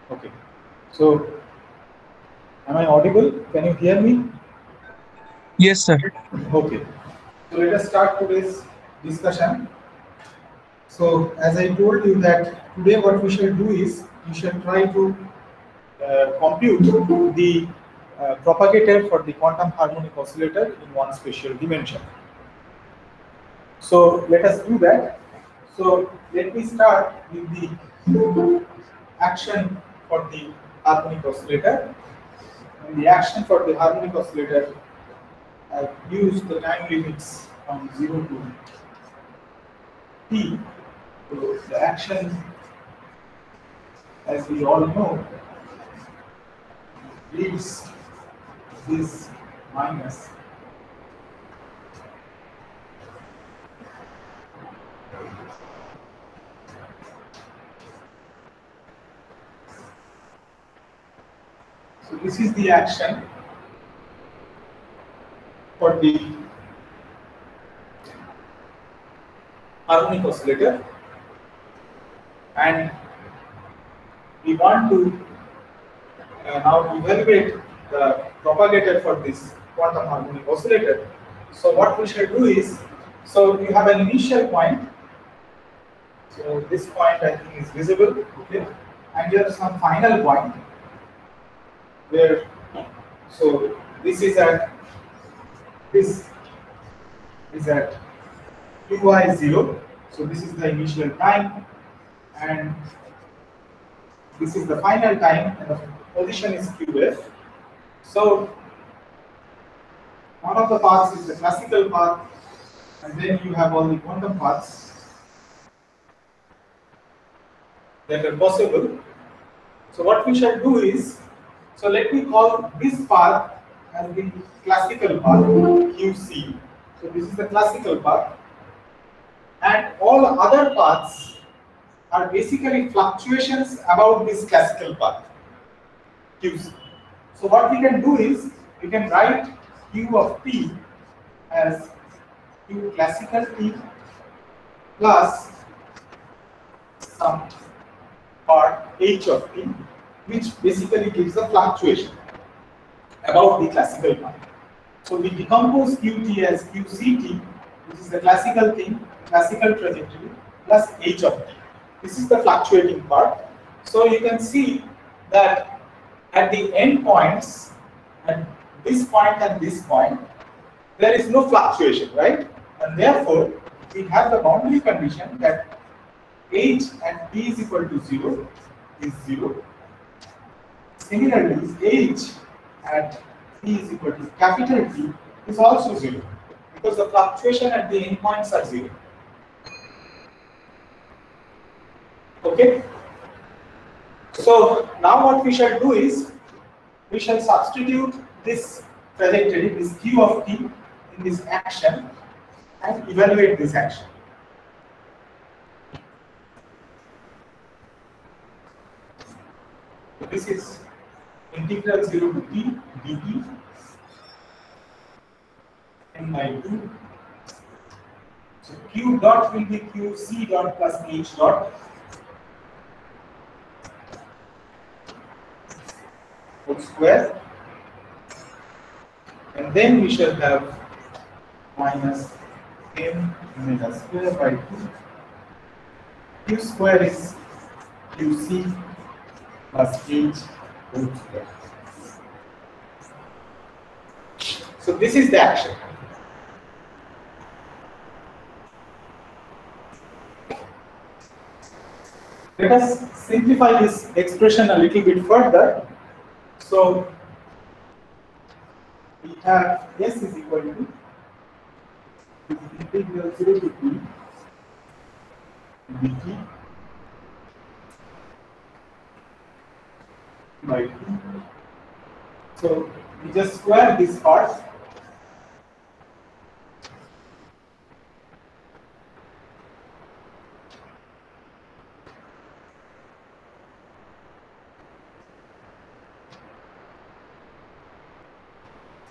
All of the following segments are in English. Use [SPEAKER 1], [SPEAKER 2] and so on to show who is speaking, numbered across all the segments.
[SPEAKER 1] Okay. So, am I audible? Can you hear me?
[SPEAKER 2] Yes, sir.
[SPEAKER 1] Okay. So let us start today's discussion. So as I told you that today what we shall do is we shall try to compute the propagator for the quantum harmonic oscillator in one spatial dimension. So let us do that. So let me start with the action for the harmonic oscillator. And the action for the harmonic oscillator, I've used the time limits from 0 to t. So the action, as we all know, leaves this minus. So this is the action for the harmonic oscillator, and we want to now evaluate the propagator for this quantum harmonic oscillator. So what we shall do is, so you have an initial point. So this point I think is visible, okay, and here some final point where, so this is at, this is at qi 0. So this is the initial time, and this is the final time, and the position is qf. So one of the paths is the classical path, and then you have all the quantum paths that are possible. So what we shall do is, so let me call this path as the classical path, QC. So this is the classical path, and all other paths are basically fluctuations about this classical path, QC. So what we can do is, we can write Q of t as Q classical t plus some part h of t, which basically gives a fluctuation about the classical part. So we decompose qt as qct, which is the classical thing, classical trajectory, plus h of t. This is the fluctuating part. So you can see that at the end points, at this point and this point, there is no fluctuation, right? And therefore, we have the boundary condition that h at t is equal to 0 is 0. Similarly, h at t is equal to capital T is also 0, because the fluctuation at the endpoints are 0. Okay? So now what we shall do is, we shall substitute this trajectory, this q of t, in this action and evaluate this action. So this is integral 0 to t dt n by 2. So q dot will be q c dot plus h dot whole square, and then we shall have minus m omega square by 2. Q square is qc plus h whole square. So this is the action. Let us simplify this expression a little bit further. So we have s is equal to integral 0 to t dt by 2. So we just square this part,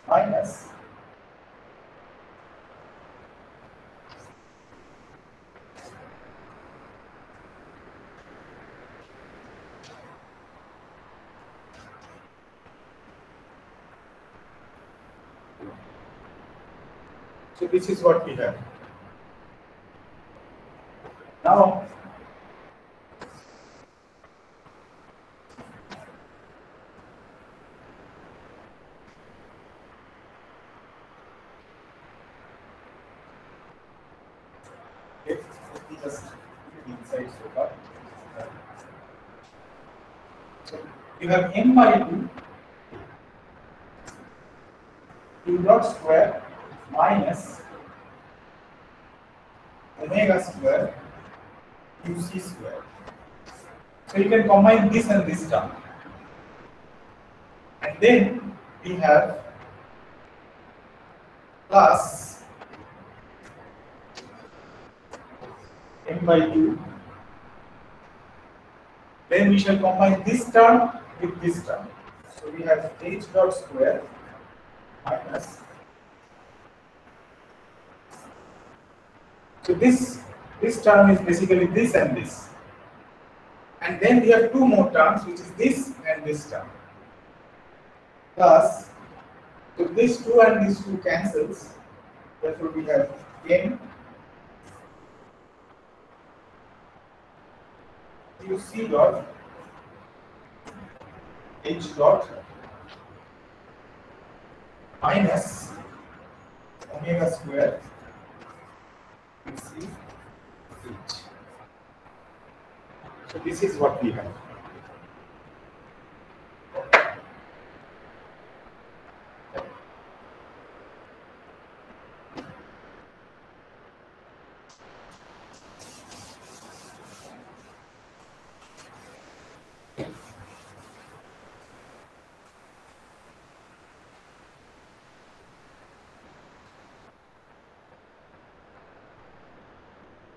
[SPEAKER 1] minus So this is what we have. Now, let me just put it inside so far. So you have m by 2 q dot square minus omega square qc square. So you can combine this and this term. And then we have plus m by 2. Then we shall combine this term with this term. So we have h dot square minus. So this term is basically this and this. And then we have two more terms, which is this and this term. Plus, so this 2 and this 2 cancels. Therefore, we have m qc dot h dot minus omega square qc h. So this is what we have.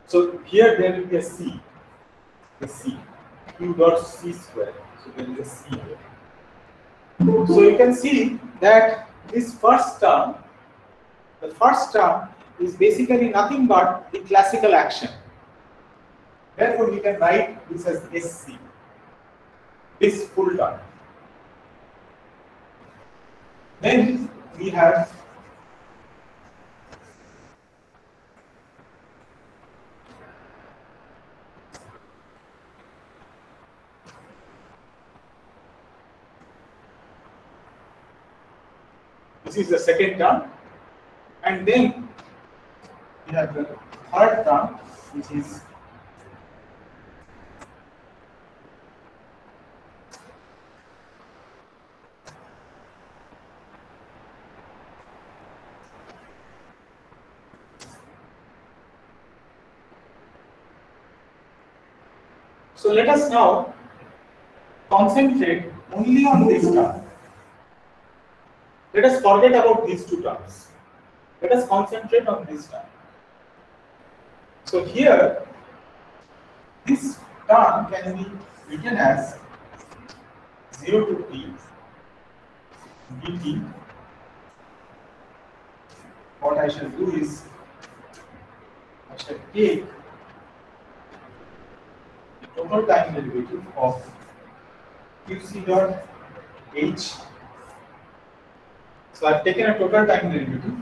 [SPEAKER 1] So here there will be a c, the c, q dot c square. So there is a c here. So you can see that this first term, the first term is basically nothing but the classical action. Therefore, we can write this as SC, this full term. Then we have this is the second term, and then we have the third term, which is so let us now concentrate only on this term. Let us forget about these two terms. Let us concentrate on this term. So here, this term can be written as 0 to t dt. What I shall do is, I shall take the total time derivative of qc dot h. So I have taken a total time derivative.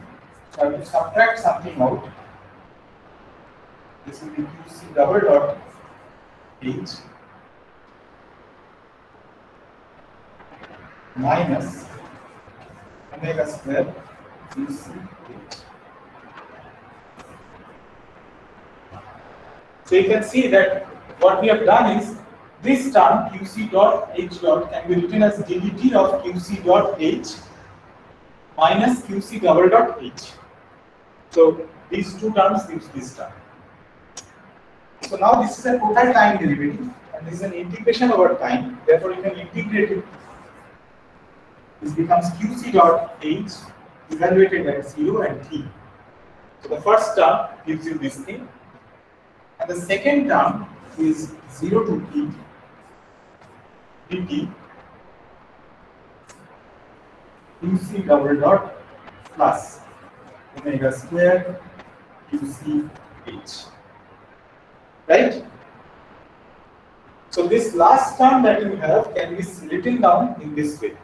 [SPEAKER 1] So I have to subtract something out. This will be qc double dot h minus omega square qc h. So you can see that what we have done is this term qc dot h dot can be written as ddt of qc dot h minus qc double dot h. So these two terms gives this term. So now this is a total time derivative and this is an integration over time. Therefore you can integrate it. This becomes qc dot h evaluated at 0 and t. So the first term gives you this thing, and the second term is 0 to t dt qc double dot plus omega square qc h. Right? So this last term that you have can be written down in this way.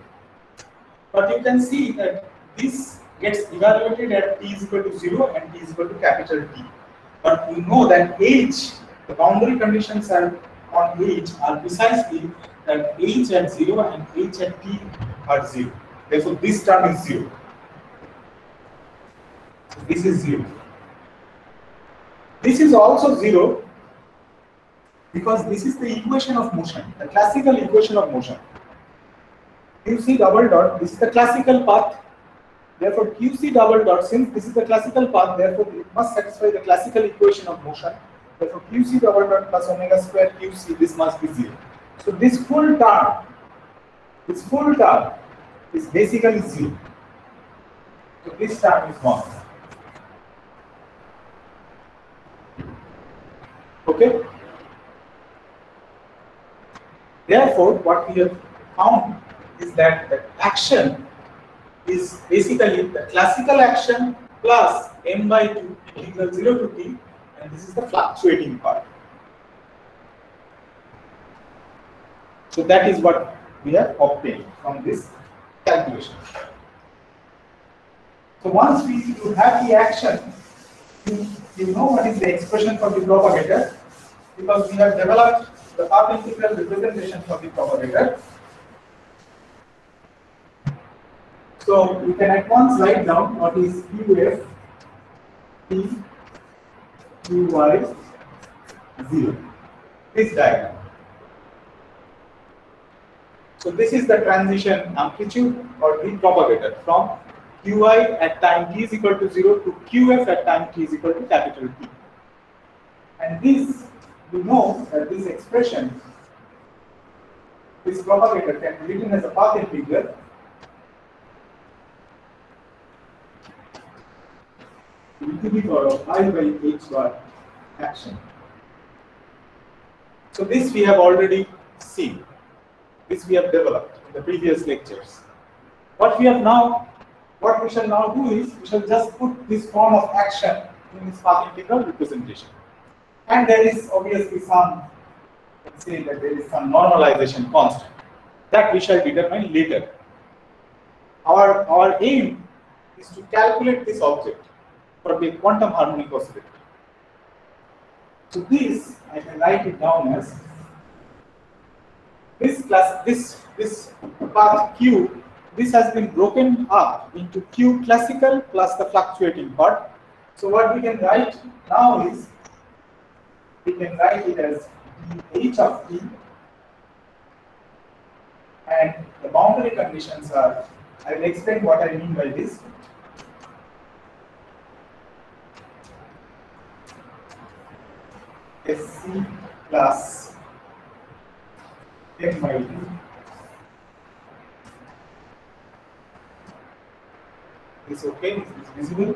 [SPEAKER 1] But you can see that this gets evaluated at t is equal to 0 and t is equal to capital T. But we know that H, the boundary conditions are on H are precisely that H at 0 and H at T are 0. Therefore, this term is 0. So this is 0. This is also 0 because this is the equation of motion, the classical equation of motion. QC double dot, this is the classical path. Therefore, QC double dot, since this is the classical path, therefore it must satisfy the classical equation of motion. Therefore, QC double dot plus omega square QC, this must be 0. So this full term is basically 0. So this term is 1. Okay. Therefore, what we have found is that the action is basically the classical action plus m by 2 integral 0 to t, and this is the fluctuating part. So that is what we have obtained from this calculation. So once we have the action, you know what is the expression for the propagator, because we have developed the path integral representation for the propagator. So we can at once write down what is qf t qy 0. This diagram. So this is the transition amplitude or the propagator from qi at time t is equal to 0 to qf at time t is equal to capital T. And this, we know that this expression, this propagator can be written as a path integral e to the power of I by h bar action. So this we have already seen. This we have developed in the previous lectures. What we shall now do is we shall just put this form of action in this path integral representation. And there is obviously some, let's say that there is some normalization constant that we shall determine later. Our aim is to calculate this object for the quantum harmonic oscillator. So this I can write it down as this path q. This has been broken up into q classical plus the fluctuating part. So what we can write now is we can write it as h of t, and the boundary conditions are, I will explain what I mean by this. Sc plus m by 2 is okay, is visible.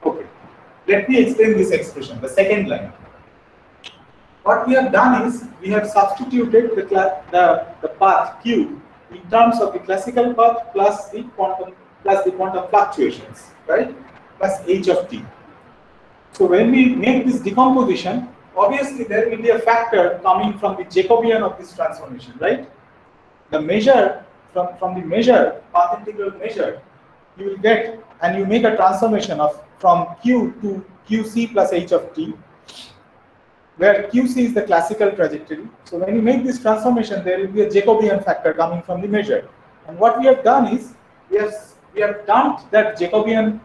[SPEAKER 1] Okay, let me explain this expression, the second line. What we have done is we have substituted the path q in terms of the classical path plus the quantum fluctuations, right? Plus h of t. So when we make this decomposition, obviously there will be a factor coming from the Jacobian of this transformation, right? The measure from the measure, path integral measure, you will get, and you make a transformation of from q to qc plus h of t, where qc is the classical trajectory. So when you make this transformation, there will be a Jacobian factor coming from the measure. And what we have done is we have dumped that Jacobian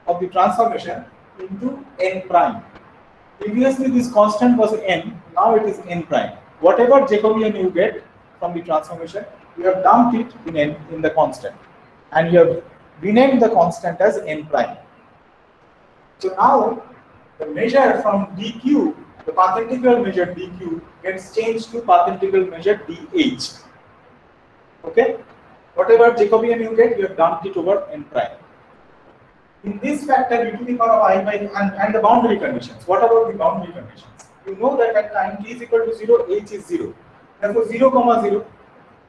[SPEAKER 1] of the transformation into n prime. Previously this constant was n, now it is n prime. Whatever Jacobian you get from the transformation, you have dumped it in the constant, and you have renamed the constant as n prime. So now the measure from dq, the path integral measure dq, gets changed to path integral measure dh. Okay? Whatever Jacobian you get, you have dumped it over n prime. In this factor, e to the power of I by, and the boundary conditions. What about the boundary conditions? You know that at time t is equal to 0, h is 0. Therefore 0, 0.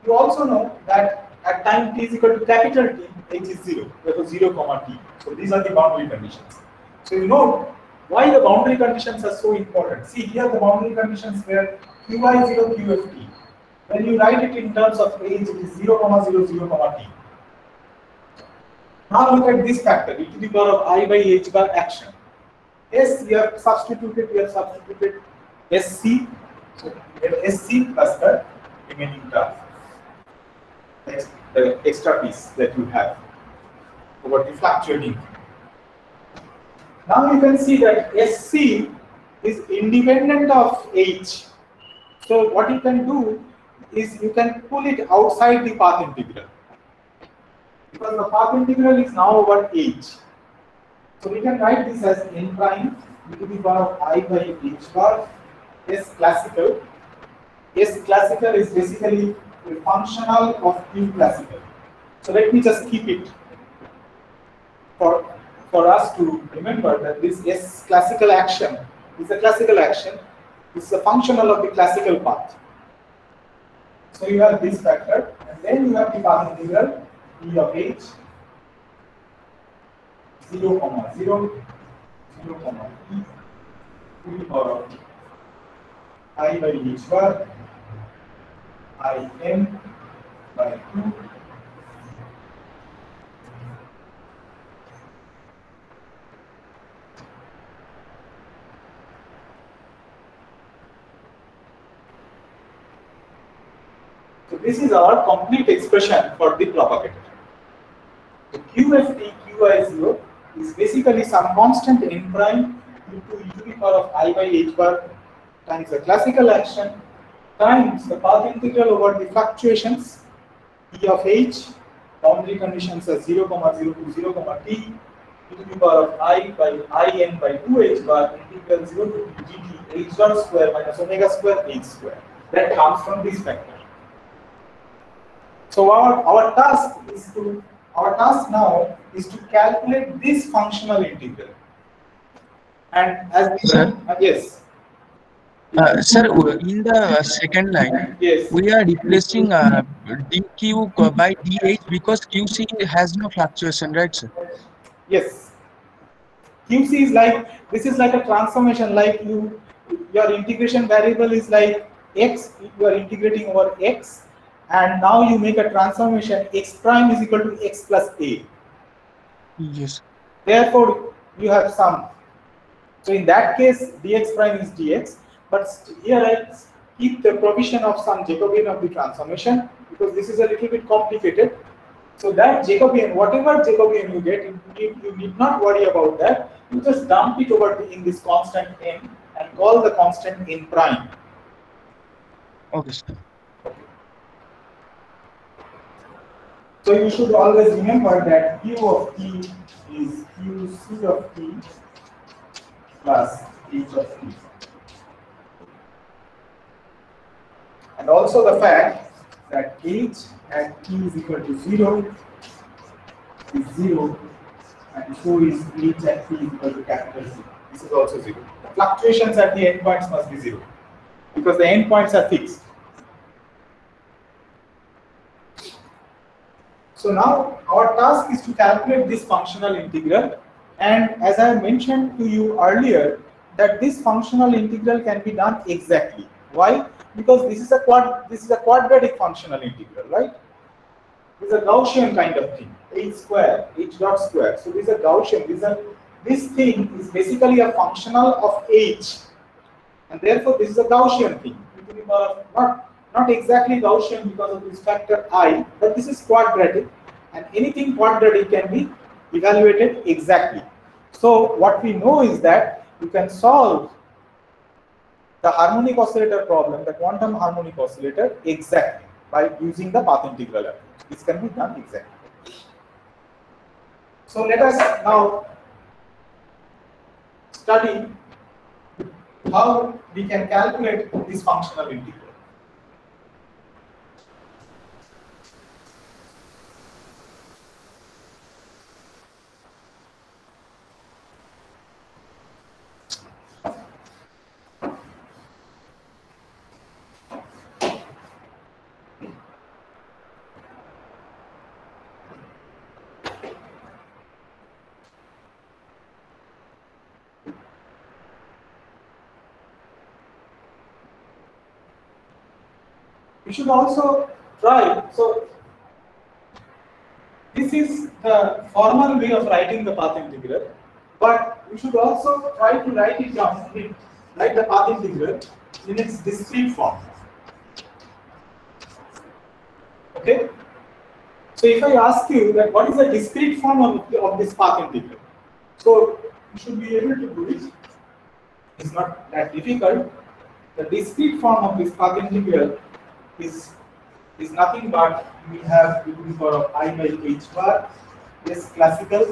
[SPEAKER 1] You also know that at time t is equal to capital T, h is 0. Therefore 0, t. So these are the boundary conditions. So you know Why the boundary conditions are so important? See here the boundary conditions were qi0 qft. When you write it in terms of age, it is 0, 0, 0, t. Now look at this factor, e to the power of I by h bar action. S we have substituted SC, so we have SC plus the remaining term, the extra piece that you have over the fluctuating. Now you can see that SC is independent of H. So what you can do is you can pull it outside the path integral, because the path integral is now over H. So we can write this as n prime e to the power of I by h bar S classical. S classical is basically a functional of Q classical. So let me just keep it for us to remember that this S classical action is a classical action. This is a functional of the classical path. So you have this factor, and then you have the path integral E of h 0, 0, 0, e to the power of I by h bar I n by 2 . So this is our complete expression for the propagator. The QFT QI0 is basically some constant n prime into e to the power of I by h bar times the classical action times the path integral over the fluctuations E of h, boundary conditions are 0, 0 to 0, t, e to the power of I by in by 2h bar integral 0 to dt h dot square minus omega square h square. That comes from this factor. So our task now is to calculate this functional integral. And as we yes.
[SPEAKER 2] Sir, in the second line,
[SPEAKER 1] Yes.
[SPEAKER 2] we are replacing dq by dh because qc has no fluctuation, right, sir?
[SPEAKER 1] Yes. QC is like, this is like a transformation, like your integration variable is like x, you are integrating over x, and now you make a transformation, x prime is equal to x plus a.
[SPEAKER 2] Yes.
[SPEAKER 1] Therefore, you have sum. So in that case, dx prime is dx, but here I keep the provision of some Jacobian of the transformation, because this is a little bit complicated. So that Jacobian, whatever Jacobian you get, you need not worry about that. You just dump it over in this constant n and call the constant n prime.
[SPEAKER 2] Okay, sir.
[SPEAKER 1] So you should always remember that Q of t is QC of t plus H of t. And also the fact that H at t is equal to 0 is 0, and so is H at t is equal to capital Z. This is also 0. The fluctuations at the endpoints must be 0, because the endpoints are fixed. So now our task is to calculate this functional integral, and as I mentioned to you earlier, that this functional integral can be done exactly. Why? Because this is a quadratic functional integral, right? This is a Gaussian kind of thing, h square, h dot square. So this is a Gaussian. This thing is basically a functional of h, and therefore this is a Gaussian thing. Not exactly Gaussian because of this factor I, but this is quadratic, and anything quadratic can be evaluated exactly. So what we know is that you can solve the harmonic oscillator problem, the quantum harmonic oscillator, exactly by using the path integral approach. This can be done exactly. So let us now study how we can calculate this functional integral. we should also try. So this is the formal way of writing the path integral, but we should also try to write it down, write the path integral in its discrete form. Okay. So if I ask you that what is the discrete form of this path integral, so you should be able to do it. It's not that difficult. The discrete form of this path integral is nothing but we have e to the power of I by h bar. Yes, classical.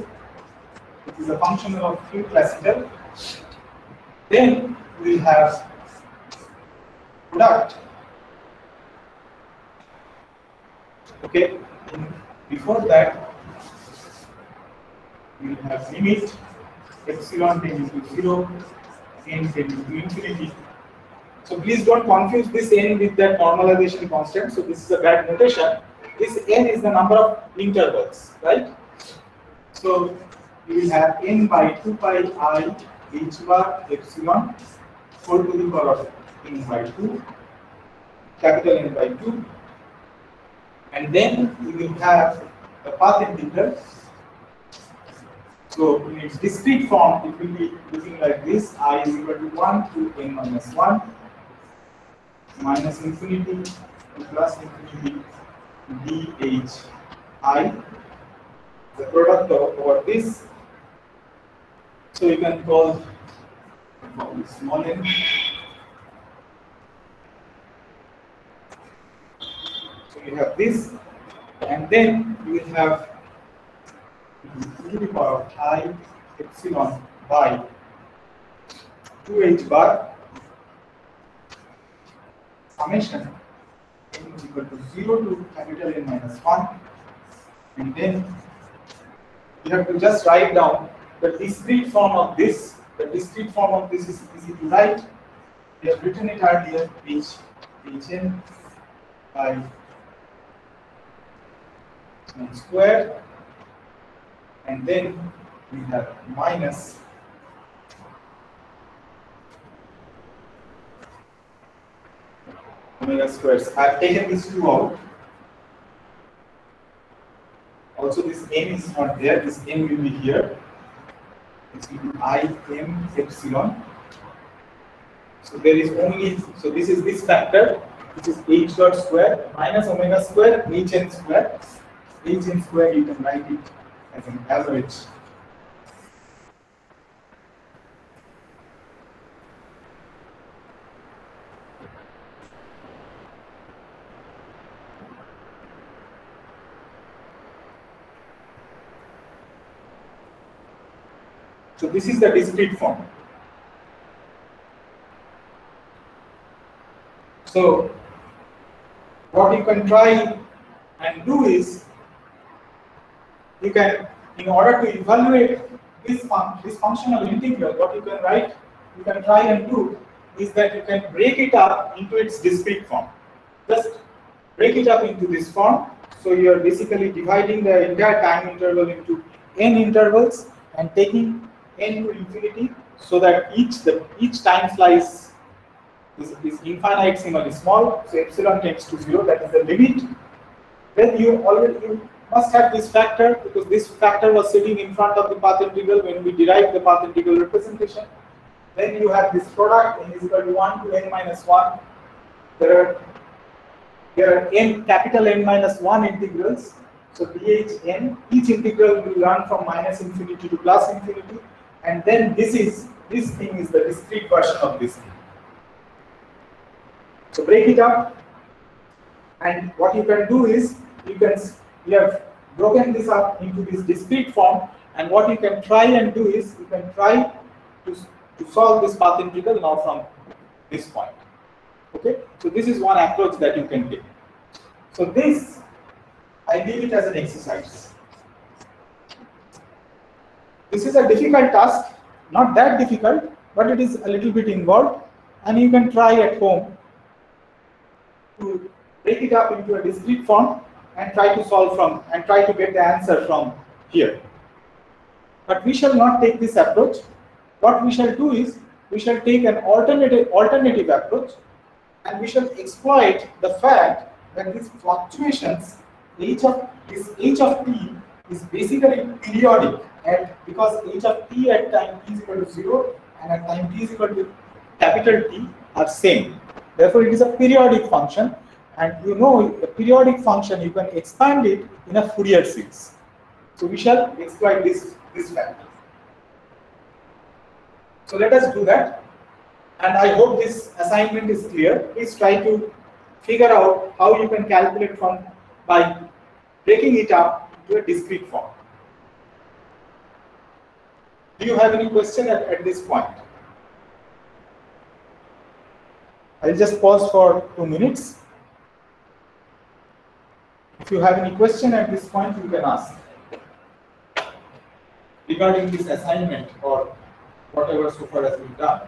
[SPEAKER 1] It is a function of q classical. Then we have product. Okay. Before that, we have limit epsilon tending to 0, n tending to infinity. So please don't confuse this n with that normalization constant. So this is a bad notation. This n is the number of intervals, right? So we will have n by 2 pi I h bar epsilon 4 to the power of n by 2, capital N by 2. And then we will have the path integral. So in its discrete form, it will be looking like this: I is equal to 1 to n minus 1 minus infinity to plus infinity dh I, the product over this. So you can call this small n. So you have this, and then you will have e to the power of I epsilon by 2h bar summation n is equal to 0 to capital N minus 1, and then you have to just write down the discrete form of this. The discrete form of this is easy to write. We have written it earlier, hn by n squared, and then we have minus omega squares. I have taken these two out. Also, this n is not there. This n will be here. It's will be I m epsilon. So there is only, so this is this factor, which is h dot square minus omega square hn square. Hn square you can write it as an average. So this is the discrete form. So what you can try and do is, you can, in order to evaluate this functional integral, what you can write, you can try and do is that you can break it up into its discrete form. Just break it up into this form. So you are basically dividing the entire time interval into n intervals and taking n to infinity, so that each time slice is infinitesimally small. So epsilon tends to 0. That is the limit. Then you must have this factor, because this factor was sitting in front of the path integral when we derived the path integral representation. Then you have this product, n is equal to 1 to n minus 1. There are n capital N minus 1 integrals. So dhn, each integral will run from minus infinity to plus infinity, and then this thing is the discrete version of this thing. So break it up, and what you can do is you have broken this up into this discrete form, and what you can try and do is you can try to solve this path integral now from this point. Okay, so this is one approach that you can take. So this, I leave it as an exercise. This is a difficult task, not that difficult, but it is a little bit involved, and you can try at home to break it up into a discrete form and try to solve from, and try to get the answer from here. But we shall not take this approach. What we shall do is, we shall take an alternative approach, and we shall exploit the fact that these fluctuations, h of t is basically periodic, because h of t at time t is equal to 0 and at time t is equal to capital T are same. Therefore, it is a periodic function, and you know a periodic function you can expand it in a Fourier series. So we shall exploit this fact. So let us do that, and I hope this assignment is clear. Please try to figure out how you can calculate by breaking it up into a discrete form. Do you have any question at this point? I'll just pause for 2 minutes. If you have any question at this point, you can ask regarding this assignment or whatever so far has been done.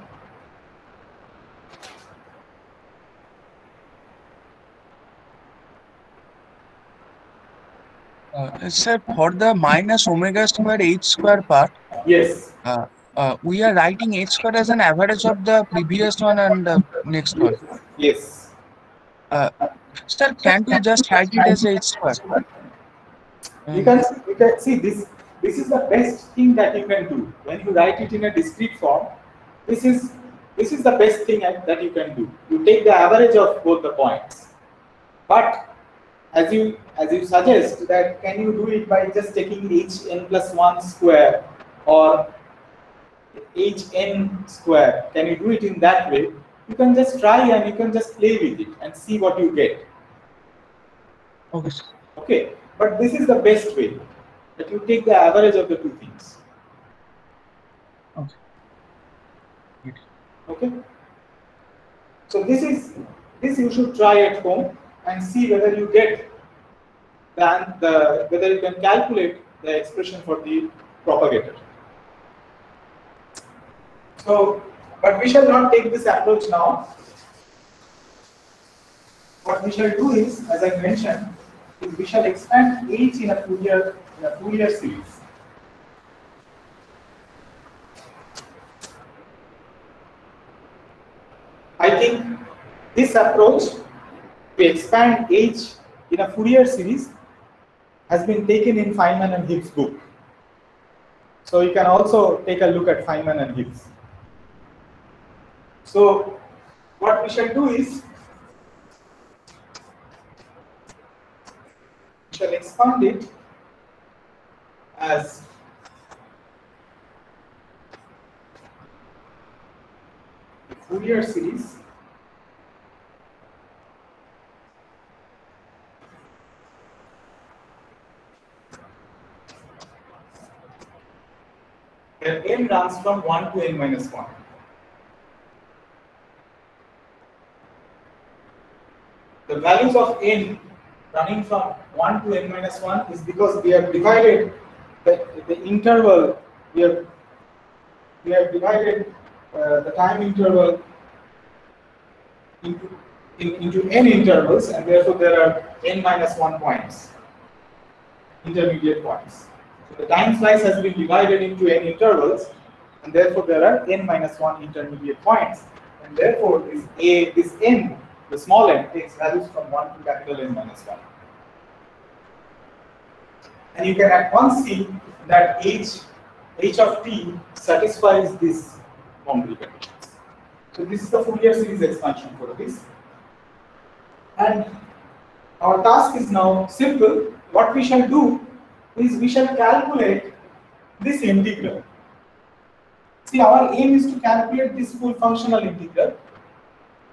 [SPEAKER 2] Sir, for the minus omega square h square part,
[SPEAKER 1] Yes.
[SPEAKER 2] We are writing h square as an average of the previous one and the next one.
[SPEAKER 1] Yes.
[SPEAKER 2] Sir, can't we just write it as h square?
[SPEAKER 1] You can see this. This is the best thing that you can do when you write it in a discrete form. This is the best thing that you can do. You take the average of both the points. But as you suggest, that can you do it by just taking hn plus 1 square or hn square? Can you do it in that way? You can just try and you can just play with it and see what you get.
[SPEAKER 2] Okay.
[SPEAKER 1] Okay, but this is the best way, that you take the average of the two things.
[SPEAKER 2] Okay.
[SPEAKER 1] Okay. So this you should try at home and see whether you get whether you can calculate the expression for the propagator. So, but we shall not take this approach now. What we shall do is, as I mentioned, is we shall expand h in a Fourier series. I think this approach to expand h in a Fourier series has been taken in Feynman and Hibbs' book. So you can also take a look at Feynman and Hibbs. So what we shall do is, we shall expand it as the Fourier series where n runs from 1 to n minus 1. The values of n running from 1 to n minus 1 is because we have divided the interval, we have divided the time interval into n intervals, and therefore there are n minus 1 points, intermediate points. So the time slice has been divided into n intervals, and therefore there are n minus 1 intermediate points, and therefore this n, the small n, takes values from 1 to capital N minus 1. And you can at once see that h of t satisfies these boundary conditions. So this is the Fourier series expansion for this. And our task is now simple. What we shall do is we shall calculate this integral. See, our aim is to calculate this full functional integral.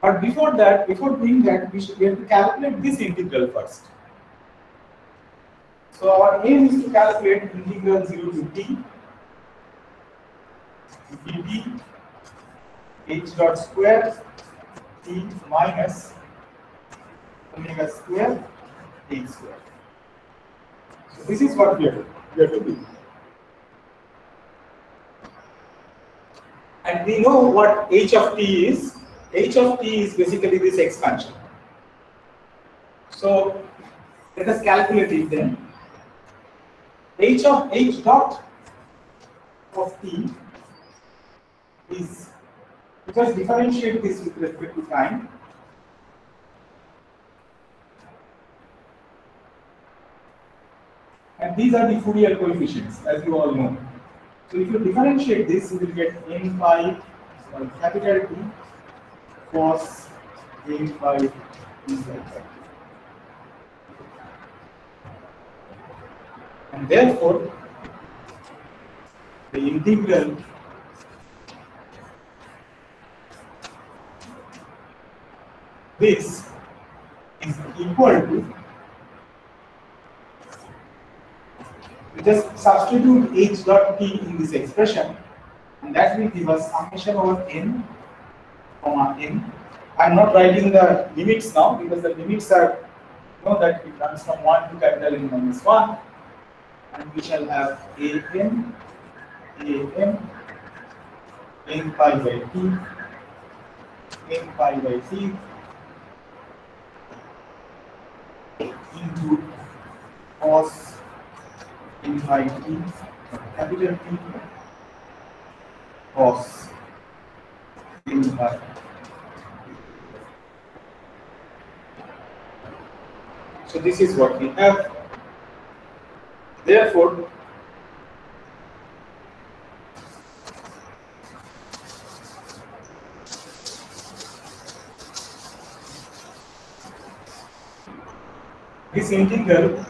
[SPEAKER 1] But before doing that, we have to calculate this integral first. So our aim is to calculate integral 0 to t dt h dot square t minus omega square h square. So this is what we have to do. And we know what h of t is. H of t is basically this expansion. So let us calculate it then. H dot of t is, let us differentiate this with respect to time. And these are the Fourier coefficients, as you all know. So if you differentiate this, you will get n pi capital T cos n pi d z. And therefore, the integral this is equal to, just substitute h dot t in this expression, and that will give us summation over n comma n. I'm not writing the limits now because the limits are, you know, that it runs from 1 to capital N minus 1, and we shall have an n pi by t, n pi by t into cos n pi t, capital T cos n pi. So this is what we have. Therefore, this integral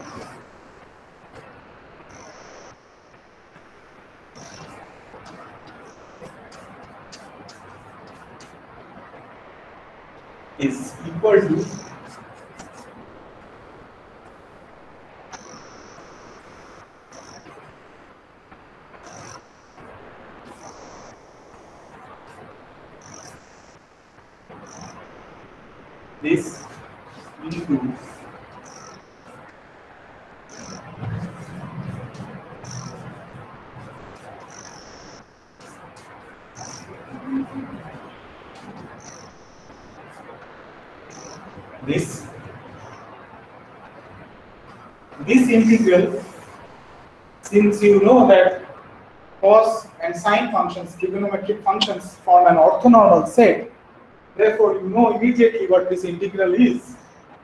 [SPEAKER 1] is equal to this into this integral, since you know that cos and sine functions, trigonometric functions, form an orthonormal set, therefore you know immediately what this integral is.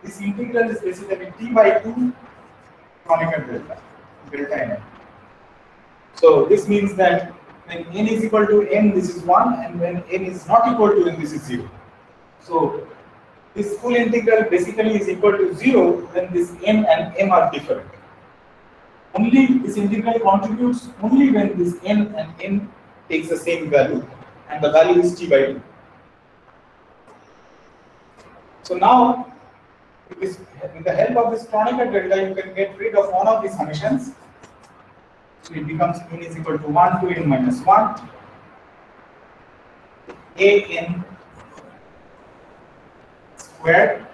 [SPEAKER 1] This integral is basically t by 2 Kronecker delta n. So this means that when n is equal to n, this is 1, and when n is not equal to n, this is 0. So this full integral basically is equal to 0 when this n and m are different. Only this integral contributes only when this n and n takes the same value, and the value is t by 2. So now, with the help of this Kronecker delta, you can get rid of one of these summations. So it becomes n is equal to 1 to n minus 1, an squared.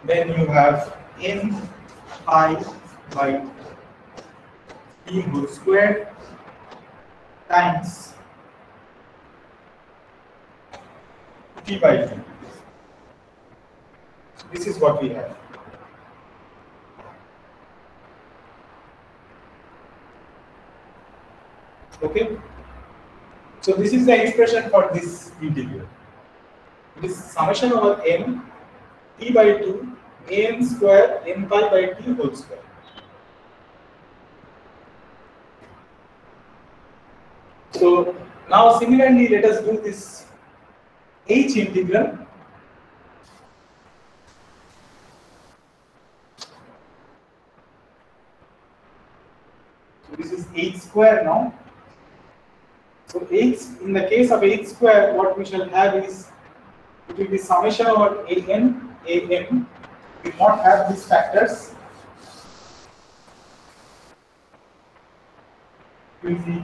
[SPEAKER 1] Then you have n pi by t whole squared times t by t. So this is what we have. Okay. So this is the expression for this integral. It is summation over n t by 2 an square n pi by t whole square. So now similarly, let us do this h integral. So this is h square now. So h, in the case of h square, what we shall have is, it will be summation over an. We will not have these factors. It will be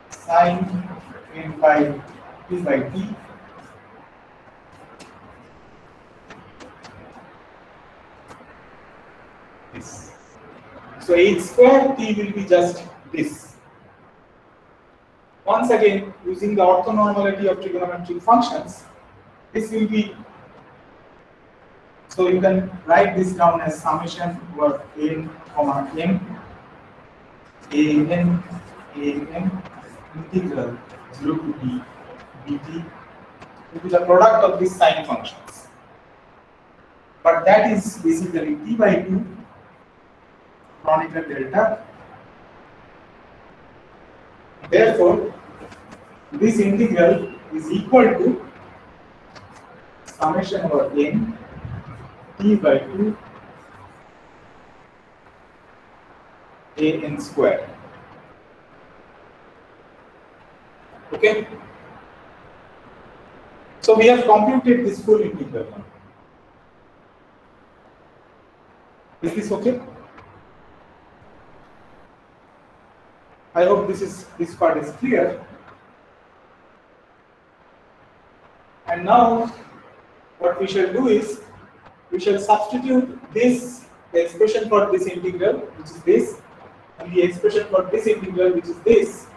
[SPEAKER 1] sine n pi t by t. This. So h square t will be just this. Once again, using the orthonormality of trigonometric functions, this will be, so you can write this down as summation over n comma m an integral 0 to t dt, which is the product of these sine functions. but that is basically t by 2 Kronecker delta. Therefore, this integral is equal to summation over n t by 2 a n square. Okay. So we have computed this full integral now. Is this okay? I hope this part is clear. And now what we shall do is we shall substitute this, the expression for this integral, which is this, and the expression for this integral, which is this,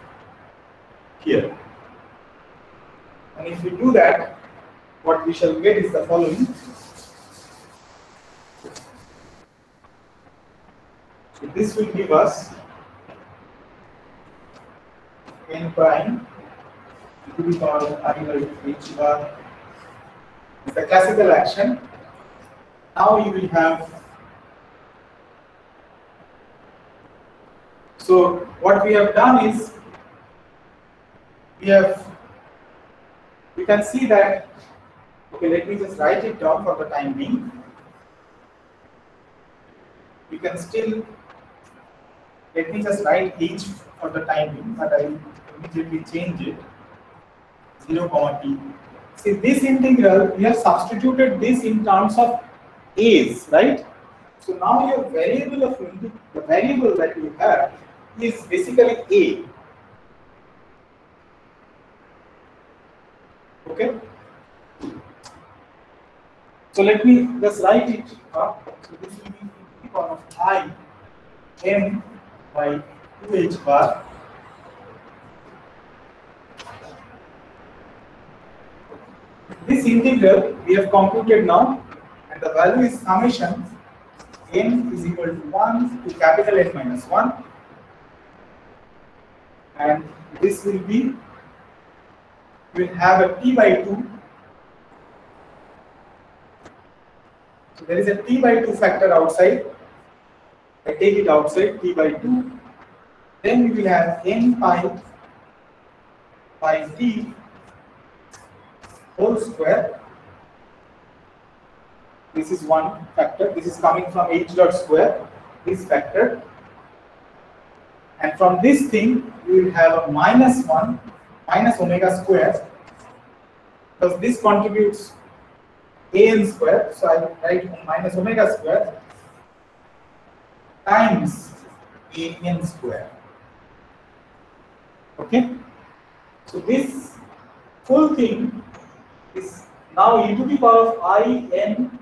[SPEAKER 1] here. And if we do that, what we shall get is the following. So this will give us n prime to the power of I by h bar. It's the classical action. Now you will have. So what we have done is we can see that. Okay, let me just write it down for the time being. We can still. Let me just write h for the time being, but I will immediately change it. 0, t. See, this integral, we have substituted this in terms of a's, right? So now your variable of the variable that you have is basically a. Okay. So let me just write it up. So this will be the power of I m by 2h bar. This integral we have computed now, and the value is summation n is equal to 1 to capital N minus 1, and this will be, we will have a t by 2. So there is a t by 2 factor outside. I take it outside, t by 2. Then we will have n pi by t whole square. This is one factor. This is coming from h dot square, this factor. And from this thing, we will have a minus 1, minus omega square, because this contributes an square. So I will write minus omega square times an square. Okay? So this full thing is now e to the power of I n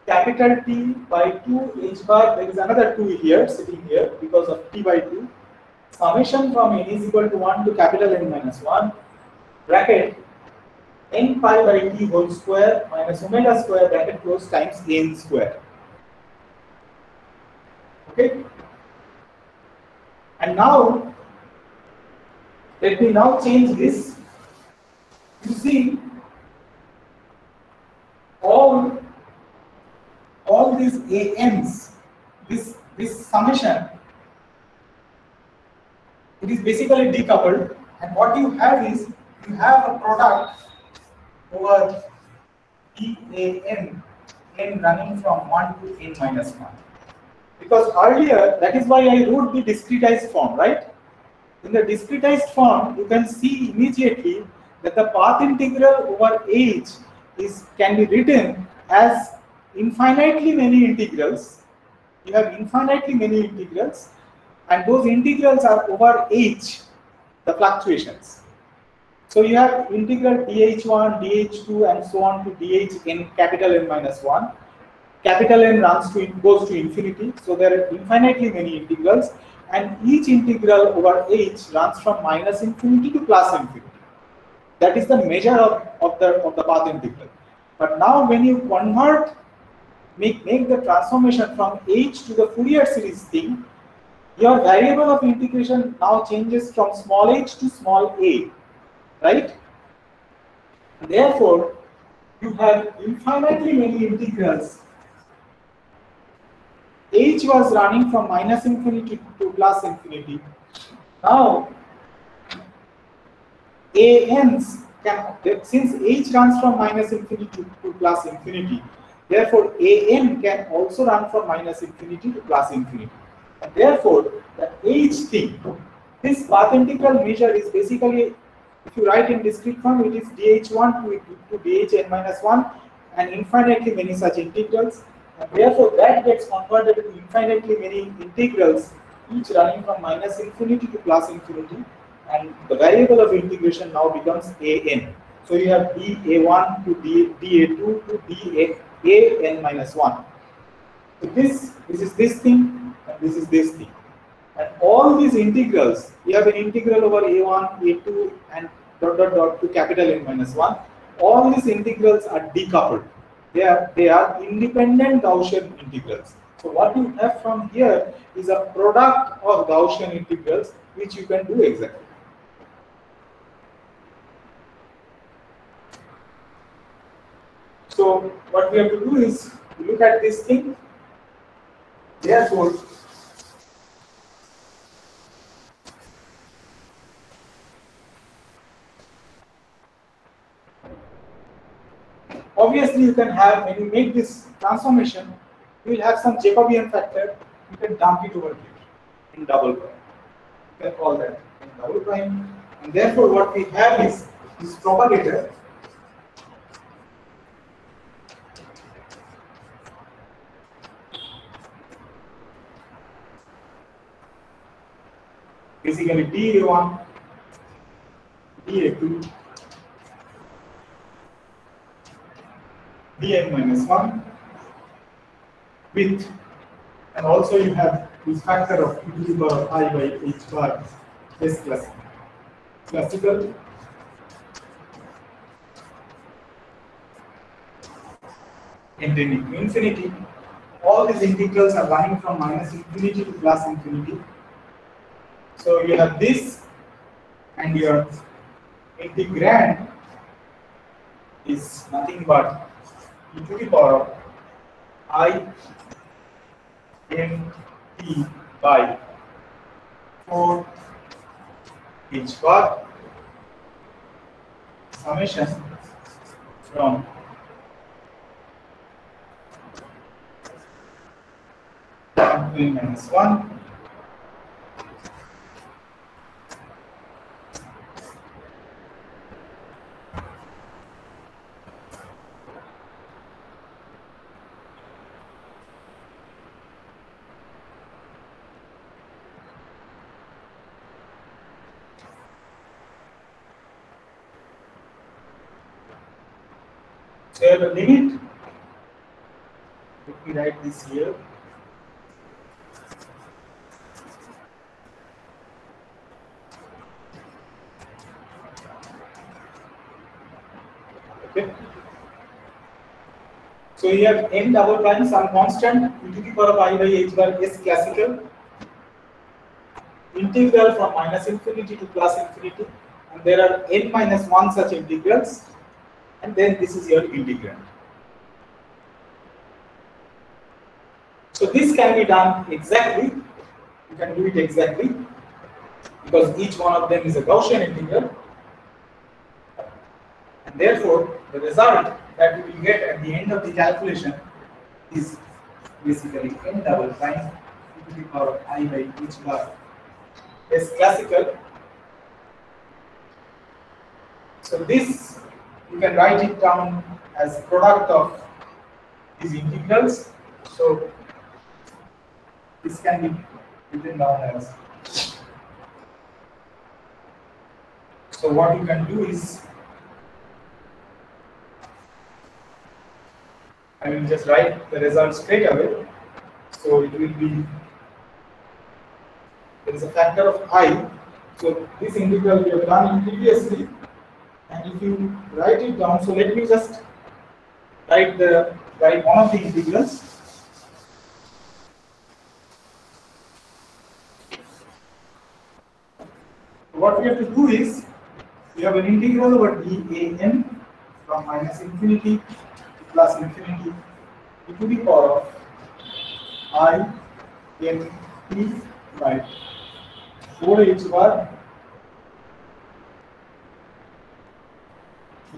[SPEAKER 1] capital T by 2 h bar. There is another 2 here, sitting here, because of t by 2. Summation from n is equal to 1 to capital N minus 1, bracket n pi by t whole square minus omega square, bracket close, times n square. Okay? And now, let me now change this. You see, all these ANs, this summation, it is basically decoupled, and what you have is, you have a product over EAN, n running from 1 to n minus 1. Because earlier, that is why I wrote the discretized form, right? In the discretized form, you can see immediately that the path integral over h can be written as infinitely many integrals. You have infinitely many integrals, and those integrals are over h, the fluctuations. So you have integral dh1, dh2, and so on to dh in capital N minus 1. Capital N goes to infinity, so there are infinitely many integrals, and each integral over h runs from minus infinity to plus infinity. That is the measure of the path integral. But now when you convert, make the transformation from h to the Fourier series thing, your variable of integration now changes from small h to small a, right? Therefore, you have infinitely many integrals h was running from minus infinity to plus infinity. Now ANs can, since h runs from minus infinity to plus infinity, therefore AN can also run from minus infinity to plus infinity. And therefore, the h thing, this path integral measure is basically, if you write in discrete form, it is dh1 to dhn minus 1 and infinitely many such integrals. And therefore, that gets converted to infinitely many integrals, each running from minus infinity to plus infinity. And the variable of integration now becomes an. So you have dA1 to dA2 to dAn minus 1. So this is this thing, and this is this thing. And all these integrals, you have an integral over a1, a2, and dot dot dot to capital N minus 1. All these integrals are decoupled. They are independent Gaussian integrals. So what you have from here is a product of Gaussian integrals, which you can do exactly. So what we have to do is look at this thing. Therefore, obviously you can have, when you make this transformation, you will have some Jacobian factor. You can dump it over here in double prime. You can call that in double prime. And therefore what we have is this propagator. Basically dA1, dA2, dn minus 1 with, and also you have this factor of e to the power I by h bar s classical. Intending to infinity. All these integrals are running from minus infinity to plus infinity. So you have this, and your integrand is nothing but e to the power of I m t by 4 h bar summation from n minus 1 So you have a limit. Let me write this here. Okay. So you have n double prime some constant e to the power of I by h bar s classical, integral from minus infinity to plus infinity, and there are n minus 1 such integrals, and then this is your integrand. So this can be done exactly. You can do it exactly because each one of them is a Gaussian integral, and therefore the result that we will get at the end of the calculation is basically n double prime e to the power of I by h bar s classical. So this you can write it down as product of these integrals. So this can be written down as. So what you can do is, I will just write the result straight away. So it will be, there is a factor of I. So this integral we have done previously, and if you write it down, so let me just write one of the integrals. What we have to do is, we have an integral over dAn from minus infinity to plus infinity e to the power of I n t by 4h bar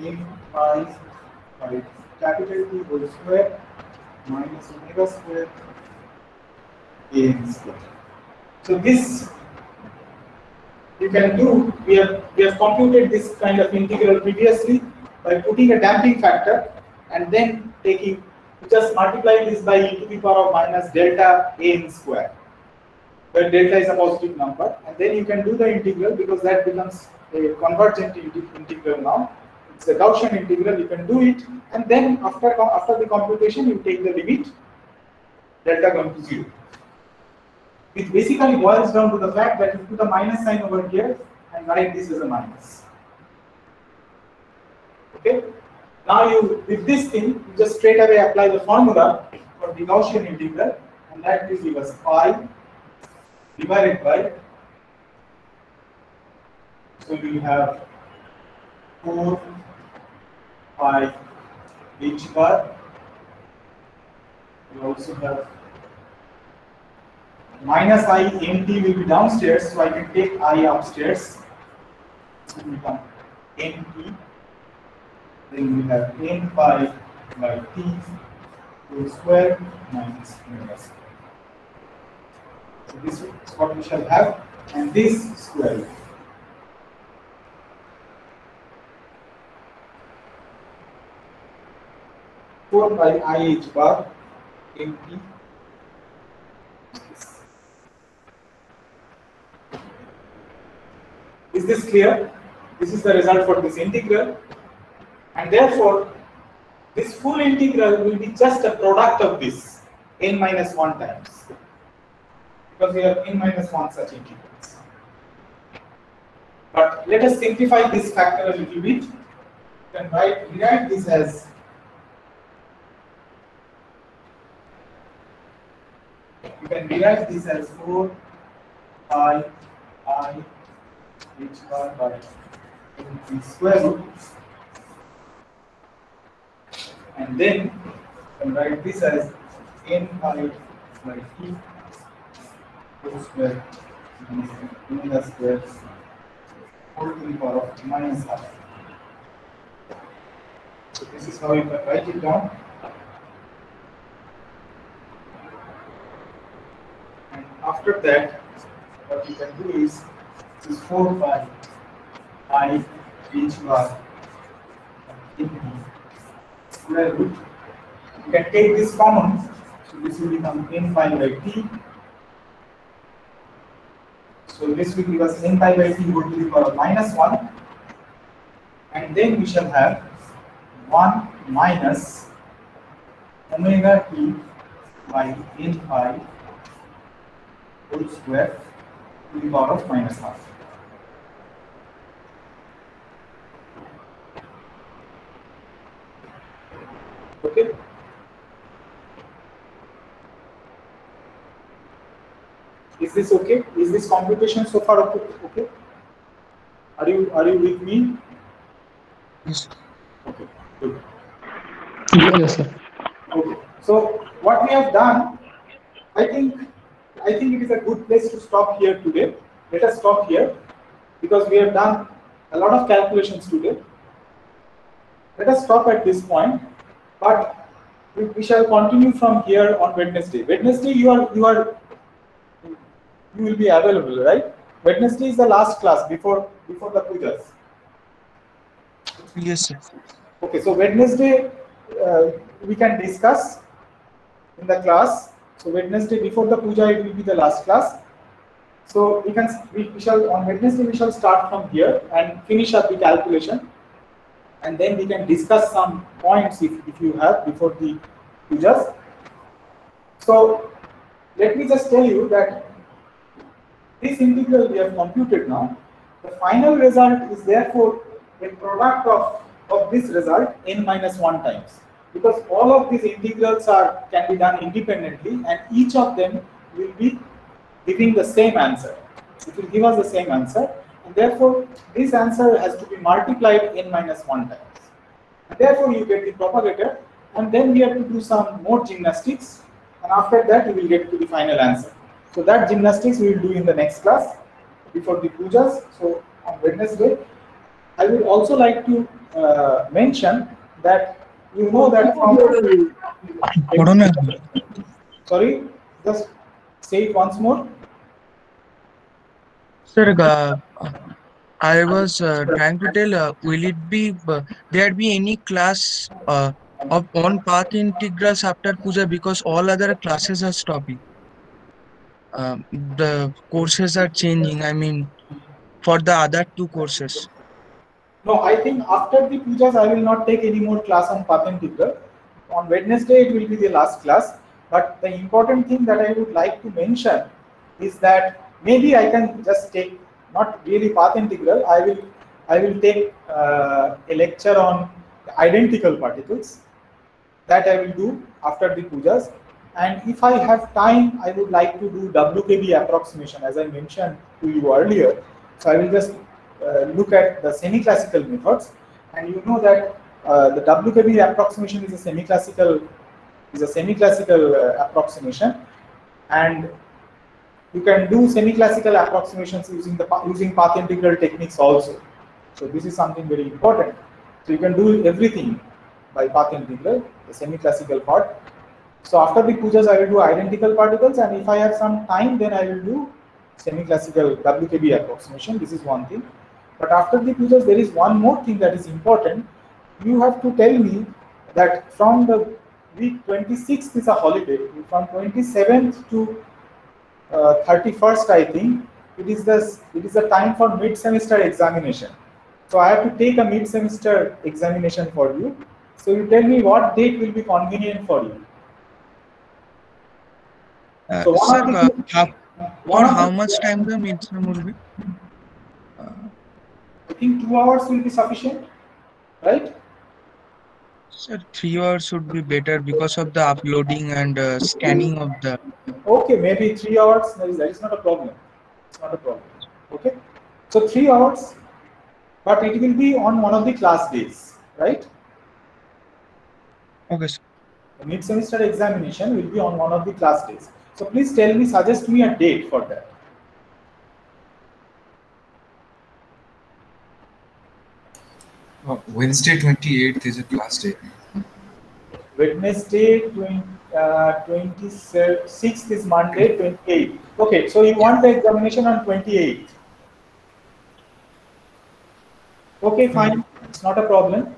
[SPEAKER 1] n pi by capital T whole square minus omega square n square. So this you can do. We have computed this kind of integral previously by putting a damping factor and then taking just multiply this by e to the power of minus delta n square, where delta is a positive number, and then you can do the integral because that becomes a convergent integral now. It's a Gaussian integral. You can do it, and then after the computation, you take the limit delta going to 0. It basically boils down to the fact that you put a minus sign over here and write this as a minus. Okay. Now you, with this thing, you just straight away apply the formula for the Gaussian integral, and that will give us pi divided by. So we have 4 pi h bar. We also have minus I nt will be downstairs, so I can take I upstairs. So we become nt. Then we have n pi by t whole square minus omega square. So this is what we shall have, and this square root. Four by I h bar nt. Is this clear? This is the result for this integral, and therefore this full integral will be just a product of this n minus 1 times, because we have n minus 1 such integrals. But let us simplify this factor a little bit. You can rewrite this as you can rewrite this as 4 pi I h bar by the square root, and then you can write this as n pi by t whole square minus omega square whole to the power of minus half. So this is how you can write it down. And after that, what you can do is this is 4 pi I h bar in the square root. You can take this common, so this will become n pi by t. So this will give us n pi by t whole to the power of minus 1, and then we shall have 1 minus omega t by n pi whole square to the power of minus half. Okay. Is this okay? Is this computation so far okay? Are you with me?
[SPEAKER 2] Yes.
[SPEAKER 1] Okay. Good.
[SPEAKER 3] Yes, sir.
[SPEAKER 1] Okay. So what we have done, I think it is a good place to stop here today. Let us stop here because we have done a lot of calculations today. Let us stop at this point, but we shall continue from here on Wednesday. Wednesday you will be available, right? Wednesday is the last class before the pujas.
[SPEAKER 2] Yes, sir.
[SPEAKER 1] Okay, so Wednesday we can discuss in the class. So Wednesday before the puja it will be the last class. So we shall on Wednesday we shall start from here and finish up the calculation, and then we can discuss some points if you have before the pujas. So let me just tell you that this integral we have computed now. The final result is therefore a product of this result n minus 1 times, because all of these integrals can be done independently, and each of them will be giving the same answer. It will give us the same answer, and therefore this answer has to be multiplied n minus 1 times. And therefore you get the propagator, and then we have to do some more gymnastics, and after that you will get to the final answer. So that gymnastics we will do in the next class before the pujas. So on Wednesday, I would also like to mention that you know that from
[SPEAKER 2] Hold on.
[SPEAKER 1] sorry, just say it once more.
[SPEAKER 2] Sir, I was trying to tell, will it be there be any class of on path integrals after puja, because all other classes are stopping. The courses are changing. I mean, for the other two courses.
[SPEAKER 1] No, I think after the pujas, I will not take any more class on path integral. On Wednesday, it will be the last class. But the important thing that I would like to mention is that maybe I can just take not really path integral. I will take a lecture on identical particles. That I will do after the pujas. And if I have time, I would like to do WKB approximation as I mentioned to you earlier. So I will just look at the semi-classical methods, and you know that the WKB approximation is a semi-classical approximation, and you can do semi-classical approximations using path integral techniques also. So this is something very important. So you can do everything by path integral, the semi-classical part. So after the pujas, I will do identical particles, and if I have some time, then I will do semi-classical WKB approximation. This is one thing. But after the pujas, there is one more thing that is important. You have to tell me that from the week 26th is a holiday. From 27th to 31st, I think it is the time for mid-semester examination. So I have to take a mid-semester examination for you. So you tell me what date will be convenient for you. So
[SPEAKER 2] Sir, for how much time the midsem will be?
[SPEAKER 1] I think 2 hours will be sufficient, right?
[SPEAKER 2] Sir, 3 hours should be better because of the uploading and scanning of the.
[SPEAKER 1] Okay, maybe 3 hours. That is not a problem. It's not a problem. Okay. So 3 hours, but it will be on one of the class days, right?
[SPEAKER 2] Okay, sir.
[SPEAKER 1] The mid-semester examination will be on one of the class days. So please tell me, suggest me a date for that.
[SPEAKER 4] Wednesday 28th is a class day.
[SPEAKER 1] Wednesday 26th is Monday 28th. Okay, so you want the examination on 28th. Okay, fine. It's not a problem.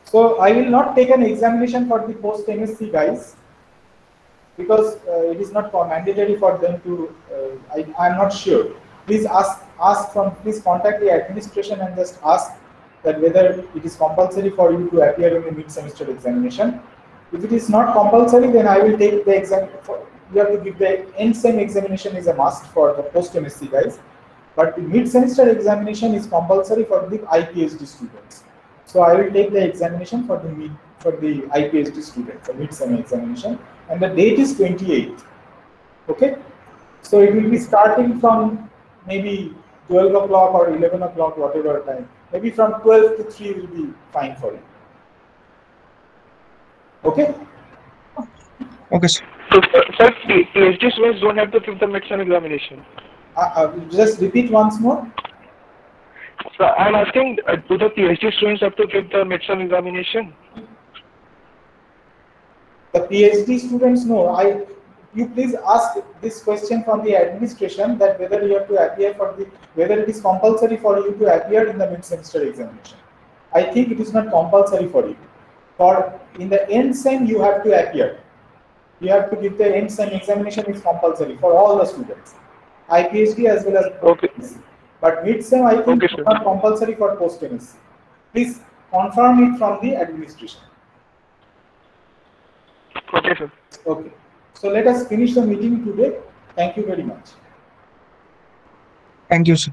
[SPEAKER 1] So I will not take an examination for the post MSc guys, because it is not mandatory for them to. I am not sure. Please please contact the administration and just ask that whether it is compulsory for you to appear in the mid-semester examination. If it is not compulsory, then I will take the exam. You have to give the end sem examination is a must for the post MSc guys, but the mid-semester examination is compulsory for the IPHD students. So I will take the examination for the IPHD student, the mid-sem examination, and the date is 28th. Okay, so it will be starting from maybe 12 o'clock or 11 o'clock, whatever time. Maybe from 12 to 3 will be fine for you. Okay.
[SPEAKER 2] Okay, sir.
[SPEAKER 3] So, sir, PhD students don't have to give the mid-sem examination.
[SPEAKER 1] Just repeat once more.
[SPEAKER 3] So, I'm asking, do the PhD students have to give the mid-sem examination?
[SPEAKER 1] The PhD students, no. You please ask this question from the administration, that whether you have to appear whether it is compulsory for you to appear in the mid-semester examination. I think it is not compulsory for you. For in the end sem you have to appear. You have to give the end sem examination is compulsory for all the students, IPHD as well as post-MSc. But mid-sem I think is not compulsory for post-MSc. Please confirm it from the administration.
[SPEAKER 3] Okay, sir.
[SPEAKER 1] Okay. So let us finish the meeting today. Thank you very much.
[SPEAKER 2] Thank you, sir.